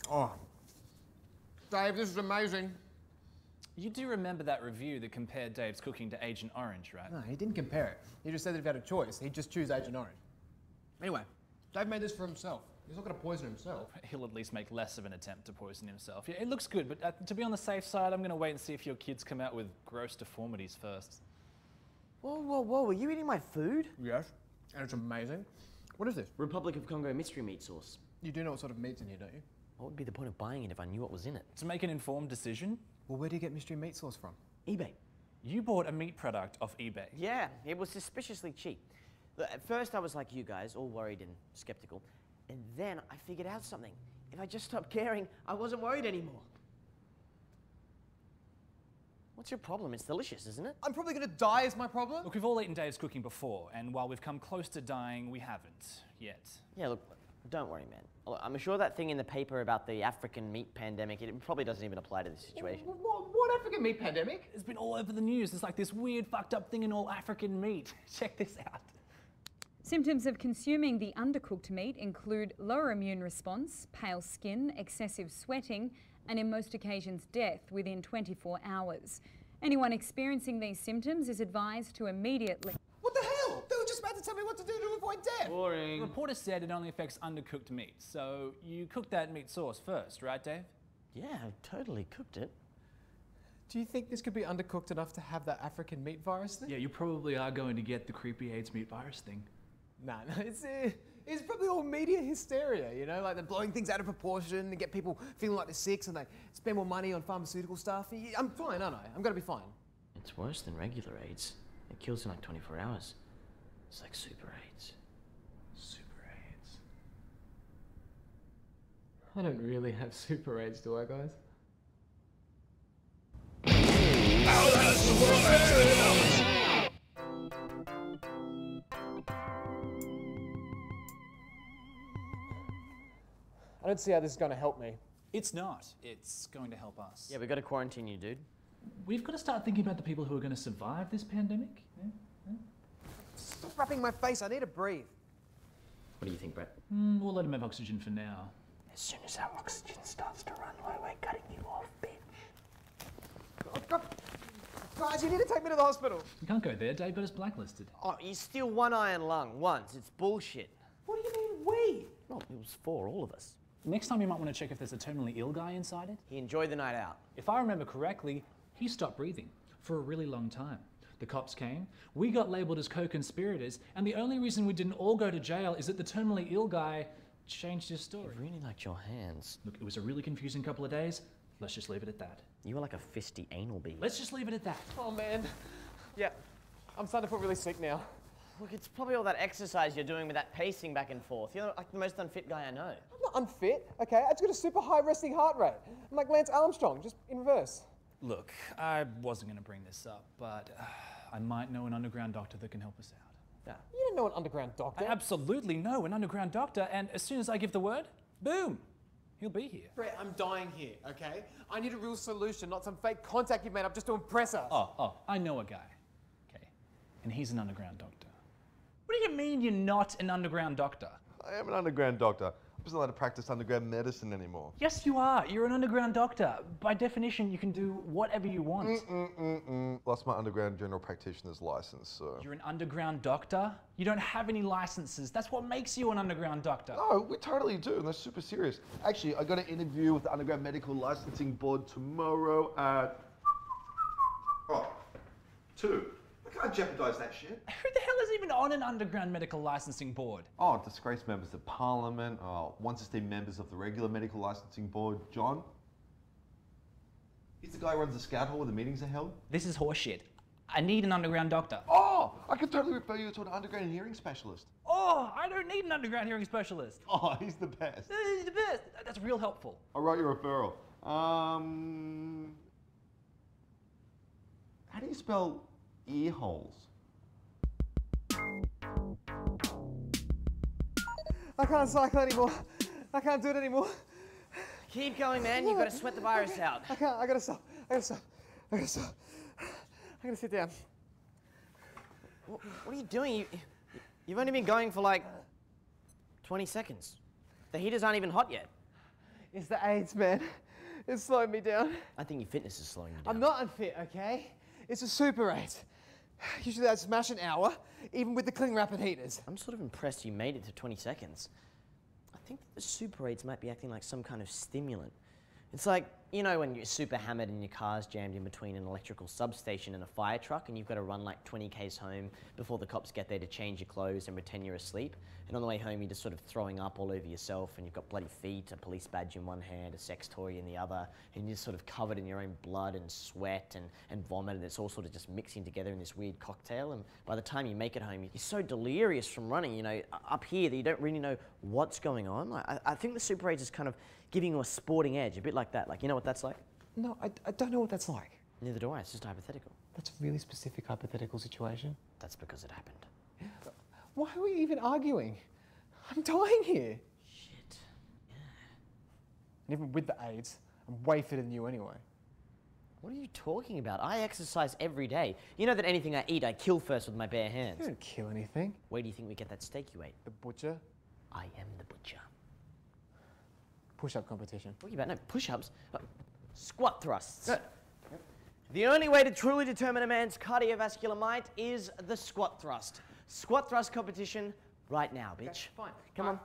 Oh, Dave, this is amazing. You do remember that review that compared Dave's cooking to Agent Orange, right? No, he didn't compare it. He just said that if he had a choice, he'd just choose Agent Orange. Anyway, Dave made this for himself. He's not going to poison himself. He'll at least make less of an attempt to poison himself. Yeah, it looks good, but to be on the safe side, I'm going to wait and see if your kids come out with gross deformities first. Whoa, were you eating my food? Yes, and it's amazing. What is this? Republic of Congo mystery meat sauce. You do know what sort of meat's in here, don't you? What would be the point of buying it if I knew what was in it? To make an informed decision? Well, where do you get mystery meat sauce from? eBay. You bought a meat product off eBay. Yeah, it was suspiciously cheap. Look, at first I was like you guys, all worried and skeptical. And then I figured out something. If I just stopped caring, I wasn't worried anymore. What's your problem? It's delicious, isn't it? I'm probably going to die is my problem. Look, we've all eaten Dave's cooking before, and while we've come close to dying, we haven't yet. Yeah, look, don't worry, man. Look, I'm sure that thing in the paper about the African meat pandemic, it probably doesn't even apply to this situation. What African meat pandemic? It's been all over the news. There's like this weird fucked up thing in all African meat. Check this out. Symptoms of consuming the undercooked meat include lower immune response, pale skin, excessive sweating, and in most occasions death within 24 hours. Anyone experiencing these symptoms is advised to immediately... What the hell? They were just about to tell me what to do to avoid death. Boring. The reporter said it only affects undercooked meat, so you cooked that meat sauce first, right, Dave? Yeah, I totally cooked it. Do you think this could be undercooked enough to have that African meat virus thing? Yeah, you probably are going to get the creepy AIDS meat virus thing. Nah, it's probably all media hysteria, you know? Like they're blowing things out of proportion and get people feeling like they're sick and they spend more money on pharmaceutical stuff. I'm fine, aren't I? I'm gonna be fine. It's worse than regular AIDS. It kills in like 24 hours. It's like super AIDS. Super AIDS. I don't really have super AIDS, do I, guys? I don't see how this is going to help me. It's not. It's going to help us. Yeah, we gotta quarantine you, dude. We've got to start thinking about the people who are going to survive this pandemic. Stop wrapping my face. I need to breathe. What do you think, Brett? We'll let him have oxygen for now. As soon as our oxygen starts to run low, we're cutting you off, bitch. Guys, you need to take me to the hospital. You can't go there. Dave got us blacklisted. Oh, you steal one eye and lung once. It's bullshit. What do you mean, we? Well, it was for all of us. Next time you might want to check if there's a terminally ill guy inside it. He enjoyed the night out. If I remember correctly, he stopped breathing for a really long time. The cops came, we got labeled as co-conspirators, and the only reason we didn't all go to jail is that the terminally ill guy changed his story. I really liked your hands. Look, it was a really confusing couple of days. Let's just leave it at that. You were like a fisty anal bee. Let's just leave it at that. Oh, man. Yeah, I'm starting to feel really sick now. Look, it's probably all that exercise you're doing with that pacing back and forth. You're like the most unfit guy I know. I'm not unfit, okay? I just got a super high resting heart rate. I'm like Lance Armstrong, just in reverse. Look, I wasn't going to bring this up, but I might know an underground doctor that can help us out. You don't know an underground doctor. I absolutely know an underground doctor, and as soon as I give the word, boom, he'll be here. Brett, I'm dying here, okay? I need a real solution, not some fake contact you've made up just to impress us. Oh, I know a guy, okay? And he's an underground doctor. What do you mean you're not an underground doctor? I am an underground doctor. I'm just not allowed to practice underground medicine anymore. Yes, you are. You're an underground doctor. By definition, you can do whatever you want. Lost my underground general practitioner's license, so... You're an underground doctor? You don't have any licenses. That's what makes you an underground doctor. No, we totally do, and that's super serious. Actually, I got an interview with the Underground Medical Licensing Board tomorrow at... 2. I can't jeopardize that shit. Who the hell is even on an underground medical licensing board? Oh, disgraced members of Parliament, once esteemed members of the regular medical licensing board. John? He's the guy who runs the scout hall where the meetings are held. This is horseshit. I need an underground doctor. Oh, I could totally refer you to an underground hearing specialist. Oh, I don't need an underground hearing specialist. Oh, he's the best. He's the best. That's real helpful. I'll write your referral. How do you spell ear holes? I can't cycle anymore. I can't do it anymore. Keep going, man. You've got to sweat the virus out. I can't. I gotta stop. I gotta stop. I gotta stop. I gotta sit down. What are you doing? You've only been going for like 20 seconds. The heaters aren't even hot yet. It's the AIDS, man. It's slowing me down. I think your fitness is slowing you down. I'm not unfit, okay? It's a super 8. Usually I'd smash an hour, even with the cling rapid heaters. I'm sort of impressed you made it to 20 seconds. I think that the Super 8s might be acting like some kind of stimulant. It's like, you know, when you're super hammered and your car's jammed in between an electrical substation and a fire truck and you've got to run like 20 k's home before the cops get there to change your clothes and pretend you're asleep. And on the way home, you're just sort of throwing up all over yourself and you've got bloody feet, a police badge in one hand, a sex toy in the other, and you're just sort of covered in your own blood and sweat and vomit, and it's all sort of just mixing together in this weird cocktail. And by the time you make it home, you're so delirious from running, you know, up here that you don't really know what's going on. I think the Super 8 is kind of giving you a sporting edge, a bit like that. Like, you know what that's like? No, I don't know what that's like. Neither do I, it's just hypothetical. That's a really specific hypothetical situation. That's because it happened. Why are we even arguing? I'm dying here. Shit. And even with the AIDS, I'm way fitter than you anyway. What are you talking about? I exercise every day. You know that anything I eat, I kill first with my bare hands. You don't kill anything. Where do you think we get that steak you ate? The butcher. I am the butcher. Push-up competition. What are you about? No, push-ups. Squat thrusts. The only way to truly determine a man's cardiovascular might is the squat thrust. Squat thrust competition right now, bitch. Okay, fine. Come on.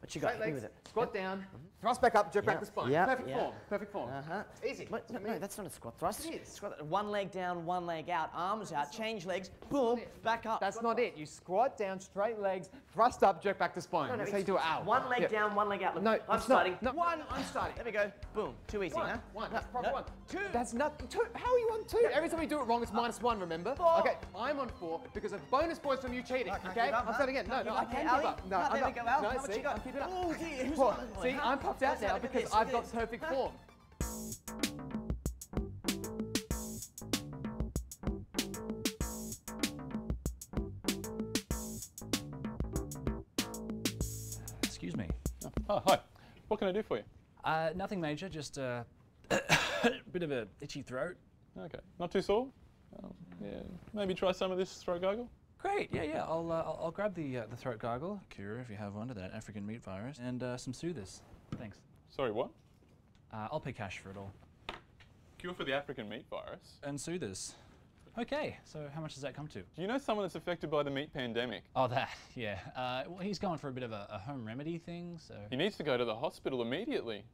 What you got? Straight Hit me legs, with it. squat down, thrust back up, jerk back Yep, the spine. yep, Perfect yep. form. Perfect form. Uh-huh. Easy. What? No, that's not a squat thrust. It is. Squat, one leg down, one leg out, arms out, change legs, boom, back up. That's not it. You squat down, straight legs, thrust up, jerk back the spine. No, That's how you do it. Ow. One leg Yeah. down, one leg out. Look, No, I'm it's not. starting. No. One, I'm starting. There we go. Boom. Too easy, huh? One. No, That's probably no. one. Two. That's not two. How are you on 2? Every time we do it wrong, it's -1. Remember? Four. Okay, I'm on 4 because of bonus points from you cheating. Can't Okay, give up, I'm starting again. No, Can't no, give I up. can Okay, give Ali? up. No, No, I'm there not. we go, Al. No, How much see, you got? I'm keeping up. Oh, dear. Who's Four. on? See, Huh? I'm popped out now Look at because this, I've look got at perfect this. form. Excuse me. Oh, hi. What can I do for you? Nothing major, just a bit of a itchy throat. Okay. Not too sore? Yeah. Maybe try some of this throat gargle? Great, yeah. I'll grab the throat gargle, cure if you have one to that African meat virus, and some soothers. Thanks. Sorry, what? I'll pay cash for it all. Cure for the African meat virus? And soothers. Okay, so how much does that come to? Do you know someone that's affected by the meat pandemic? Oh, that, yeah. Well, he's going for a bit of a home remedy thing, so... He needs to go to the hospital immediately.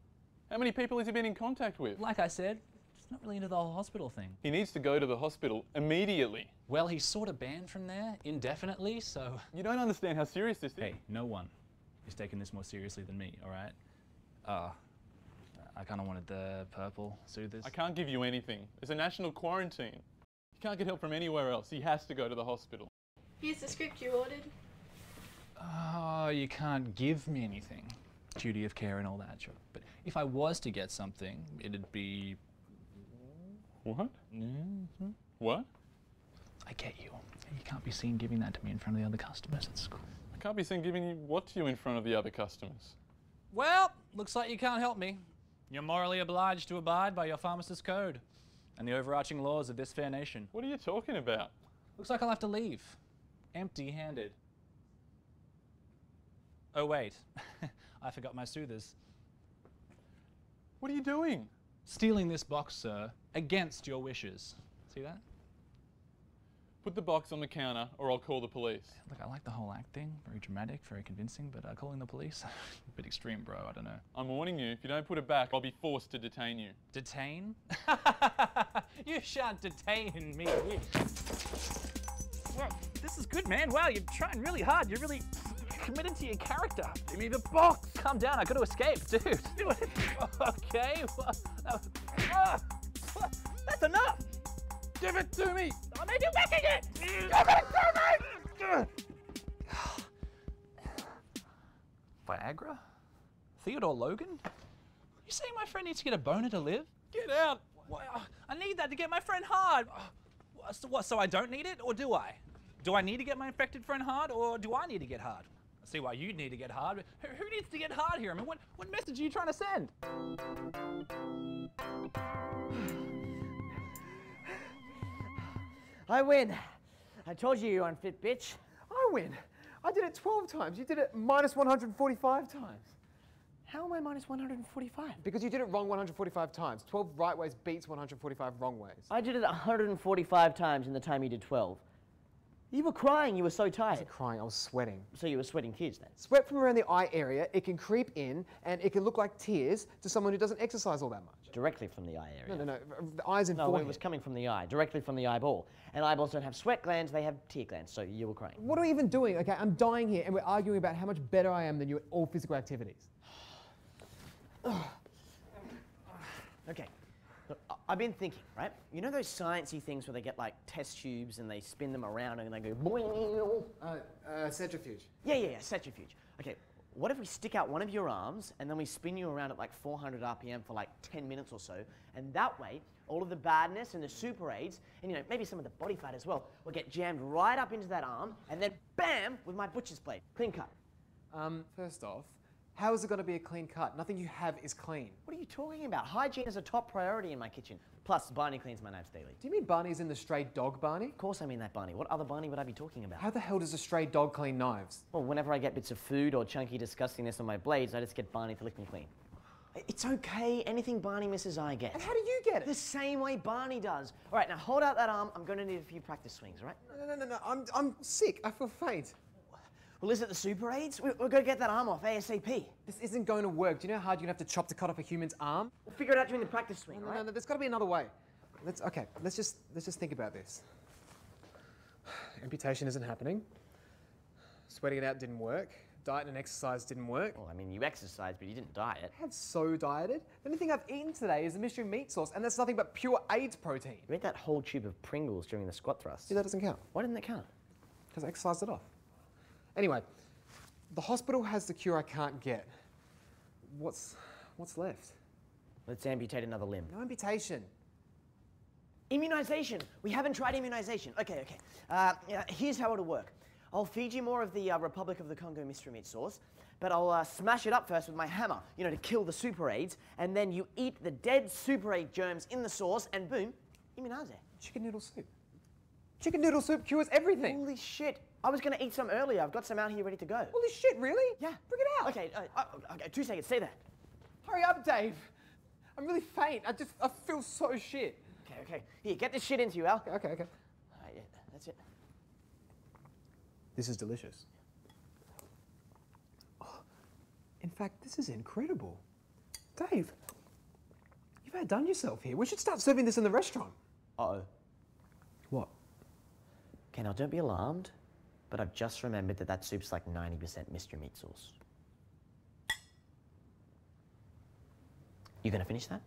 How many people has he been in contact with? Like I said, just not really into the whole hospital thing. He needs to go to the hospital immediately. Well, he's sort of banned from there indefinitely, so... You don't understand how serious this is. Hey, no one is taking this more seriously than me, all right? I kind of wanted the purple soothers. I can't give you anything. There's a national quarantine. He can't get help from anywhere else. He has to go to the hospital. Here's the script you ordered. Oh, you can't give me anything. Duty of care and all that, sure. But if I was to get something, it'd be... What? What? I get you. You can't be seen giving that to me in front of the other customers at school. I can't be seen giving you what to you in front of the other customers. Well, looks like you can't help me. You're morally obliged to abide by your pharmacist code and the overarching laws of this fair nation. What are you talking about? Looks like I'll have to leave. Empty-handed. Oh, wait. I forgot my soothers. What are you doing? Stealing this box, sir, against your wishes. See that? Put the box on the counter or I'll call the police. Look, I like the whole act thing. Very dramatic, very convincing, but calling the police? A bit extreme, bro. I don't know. I'm warning you, if you don't put it back, I'll be forced to detain you. Detain? You shan't detain me. Well, this is good, man. Wow, you're trying really hard. You're really committed to your character. Give me the box. Calm down. I got to escape, dude. Okay. That's enough. Give it to me. I made you back again. Give it to me. Viagra? Theodore Logan? You saying my friend needs to get a boner to live? Get out. I need that to get my friend hard. So what, so I don't need it, or do I? Do I need to get my infected friend hard, or do I need to get hard? I see why you need to get hard. Who needs to get hard here? I mean, what message are you trying to send? I win. I told you you're unfit, bitch. I win. I did it 12 times. You did it -145 times. How am I minus 145? Because you did it wrong 145 times. 12 right ways beats 145 wrong ways. I did it 145 times in the time you did 12. You were crying, you were so I tired. wasn't crying, I was sweating. So you were sweating tears then? Sweat from around the eye area, it can creep in and it can look like tears to someone who doesn't exercise all that much. Directly from the eye area. No, the eyes and No, forehead. it was coming from the eye, directly from the eyeball. And eyeballs don't have sweat glands, they have tear glands, so you were crying. What are we even doing? Okay, I'm dying here and we're arguing about how much better I am than you at all physical activities. Okay, look, I've been thinking, right? You know those sciencey things where they get like test tubes and they spin them around and they go boing? Centrifuge. Yeah, centrifuge. Okay, what if we stick out one of your arms and then we spin you around at like 400 RPM for like 10 minutes or so, and that way, all of the badness and the super aids, and you know, maybe some of the body fat as well, will get jammed right up into that arm, and then bam, with my butcher's blade, clean cut. First off, how is it going to be a clean cut? Nothing you have is clean. What are you talking about? Hygiene is a top priority in my kitchen. Plus, Barney cleans my knives daily. Do you mean Barney's in the stray dog Barney? Of course I mean that Barney. What other Barney would I be talking about? How the hell does a stray dog clean knives? Well, whenever I get bits of food or chunky disgustingness on my blades, I just get Barney to lick them clean. It's okay. Anything Barney misses, I get. And how do you get The it? same way Barney does. All right, now hold out that arm. I'm going to need a few practice swings, all right? No, I'm sick. I feel faint. Well, is it the super aids? We're going to get that arm off ASAP. This isn't going to work. Do you know how hard you're going to have to chop to cut off a human's arm? We'll figure it out during the practice swing, all right? No, there's got to be another way. Let's just think about this. Amputation isn't happening. Sweating it out didn't work. Diet and exercise didn't work. Well, I mean, you exercised, but you didn't diet. I have so dieted. The only thing I've eaten today is the mystery meat sauce, and that's nothing but pure AIDS protein. You ate that whole tube of Pringles during the squat thrust. See, that doesn't count, Why didn't that count? because I exercised it off. Anyway, the hospital has the cure I can't get. What's left? Let's amputate another limb. No amputation. Immunization. We haven't tried immunization. Okay. Yeah, here's how it'll work. I'll feed you more of the Republic of the Congo mystery meat sauce, but I'll smash it up first with my hammer, you know, to kill the super aids, and then you eat the dead super aid germs in the sauce, and boom, immunize. Chicken noodle soup. Chicken noodle soup cures everything. Holy shit. I was going to eat some earlier. I've got some out here ready to go. Holy shit, really? Yeah. Bring it out. Okay, okay, 2 seconds. Stay there. Hurry up, Dave. I'm really faint. I feel so shit. Okay. Here, get this shit into you, Al. Okay. All right, yeah, that's it. This is delicious. Oh, in fact, this is incredible. Dave, you've outdone yourself here. We should start serving this in the restaurant. Uh-oh. What? Okay, now don't be alarmed, but I've just remembered that soup's like 90% mystery meat sauce. You gonna finish that?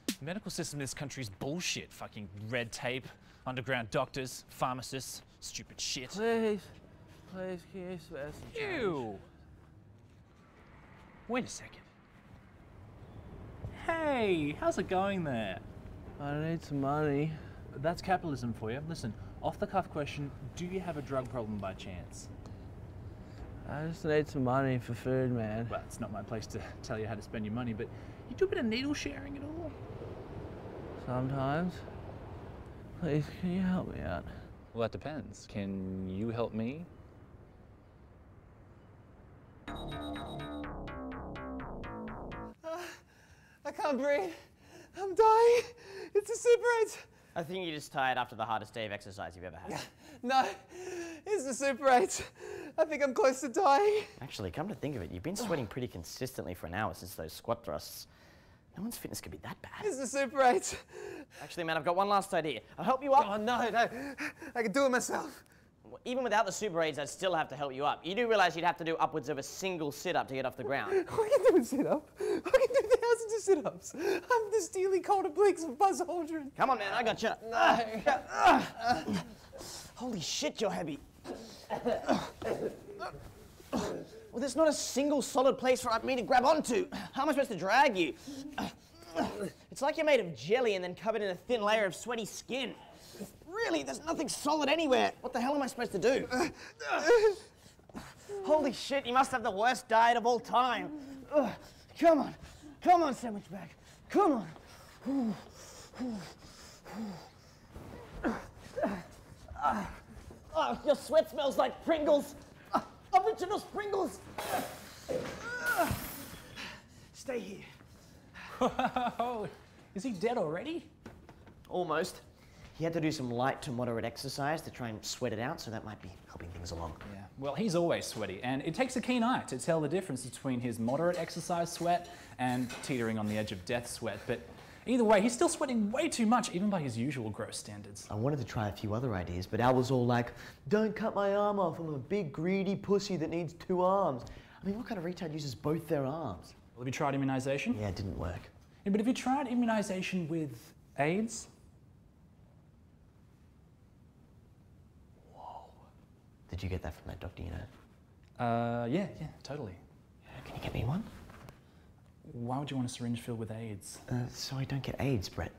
The medical system in this country is bullshit. Fucking red tape, underground doctors, pharmacists, stupid shit. Please, can you spare some change? Ew. Wait a second. Hey, how's it going there? I need some money. That's capitalism for you. Listen, off the cuff question, do you have a drug problem by chance? I just need some money for food, man. Well, it's not my place to tell you how to spend your money, but you do a bit of needle sharing at all? Sometimes. Please, can you help me out? Well, that depends. Can you help me? I can't breathe. I'm dying. It's a super AIDS. I think you're just tired after the hardest day of exercise you've ever had. No, it's the super AIDS. I think I'm close to dying. Actually, come to think of it, you've been sweating pretty consistently for an hour since those squat thrusts. No one's fitness could be that bad. It's the super AIDS. Actually, man, I've got one last idea. I'll help you up. Oh, no. I can do it myself. Even without the super aids, I'd still have to help you up. You do realize you'd have to do upwards of a single sit-up to get off the ground. I can do a sit-up. I can do thousands of sit-ups. I'm the Steely Cold Obliques of Buzz Aldrin. Come on, man, I got you. Holy shit, you're heavy. Well, there's not a single solid place for me to grab onto. How am I supposed to drag you? It's like you're made of jelly and then covered in a thin layer of sweaty skin. Really, there's nothing solid anywhere. What the hell am I supposed to do? Holy shit, you must have the worst diet of all time. Come on, sandwich bag. Come on. Oh, Your sweat smells like Pringles. Original Pringles. Stay here. Oh, is he dead already? Almost. He had to do some light to moderate exercise to try and sweat it out, so that might be helping things along. Yeah, well, he's always sweaty, and it takes a keen eye to tell the difference between his moderate exercise sweat and teetering on the edge of death sweat. But either way, he's still sweating way too much, even by his usual gross standards. I wanted to try a few other ideas, but Al was all like, don't cut my arm off, I'm a big greedy pussy that needs 2 arms. I mean, what kind of retard uses both their arms? Well, have you tried immunisation? Yeah, it didn't work. Yeah, but have you tried immunisation with AIDS? Did you get that from that doctor, you know? Yeah, totally. Can you get me one? Why would you want a syringe filled with AIDS? So I don't get AIDS, Brett.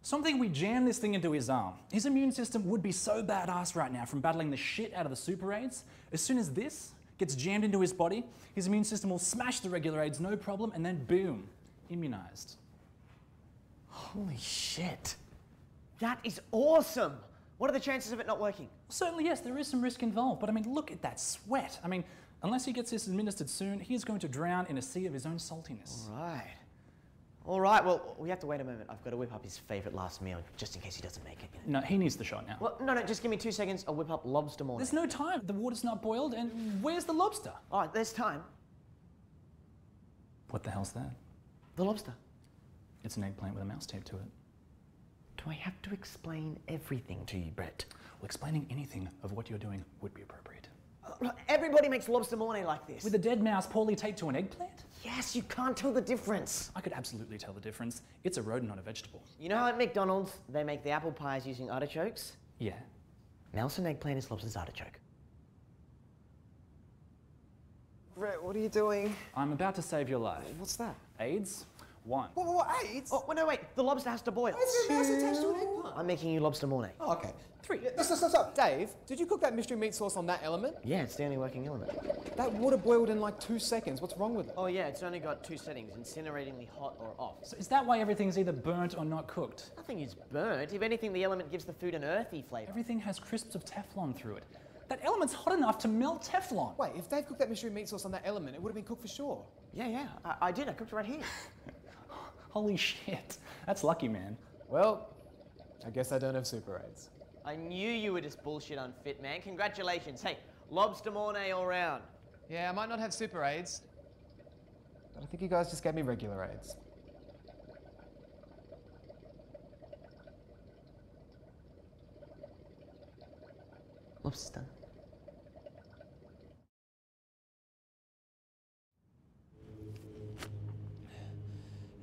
Something we jam this thing into his arm. His immune system would be so badass right now from battling the shit out of the super AIDS. As soon as this gets jammed into his body, his immune system will smash the regular AIDS, no problem, and then boom, immunized. Holy shit. That is awesome. What are the chances of it not working? Certainly, yes, there is some risk involved, but I mean, look at that sweat. I mean, unless he gets this administered soon, he is going to drown in a sea of his own saltiness. All right, well, we have to wait a moment. I've got to whip up his favourite last meal, just in case he doesn't make it. You know? No, he needs the shot now. Well, no, just give me 2 seconds. I'll whip up lobster morning. There's no time. The water's not boiled, and where's the lobster? All right, there's time. What the hell's that? The lobster. It's an eggplant with a mouse taped to it. Do I have to explain everything to you, Brett? Well, explaining anything of what you're doing would be appropriate. Everybody makes lobster mornay like this. With a dead mouse poorly taped to an eggplant? Yes, you can't tell the difference. I could absolutely tell the difference. It's a rodent, not a vegetable. You know how at McDonald's they make the apple pies using artichokes? Yeah. Nelson eggplant is lobster's artichoke. Brett, what are you doing? I'm about to save your life. What's that? AIDS? 1. What, AIDS? Oh, no, wait. The lobster has to boil. Is there a mouse attached to an eggplant? I'm making you lobster mornay. Oh, okay. 3. Stop. Dave, did you cook that mystery meat sauce on that element? Yeah, it's the only working element. That water boiled in like 2 seconds. What's wrong with it? Oh, yeah, it's only got 2 settings, incineratingly hot or off. So is that why everything's either burnt or not cooked? Nothing is burnt. If anything, the element gives the food an earthy flavour. Everything has crisps of Teflon through it. That element's hot enough to melt Teflon. Wait, if Dave cooked that mystery meat sauce on that element, it would have been cooked for sure. Yeah, I did. I cooked it right here. Holy shit. That's lucky, man. Well, I guess I don't have super AIDS. I knew you were just bullshit unfit, man. Congratulations. Hey, lobster mornay all round. Yeah, I might not have super AIDS, but I think you guys just gave me regular AIDS. Lobster's done.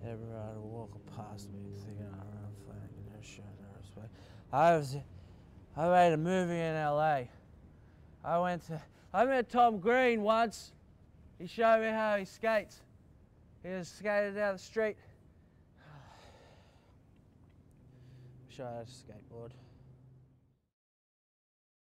Everybody walking past me thinking I run flank and no show no respect. I made a movie in LA. I met Tom Green once. He showed me how he skates. He just skated down the street. Wish I had a skateboard.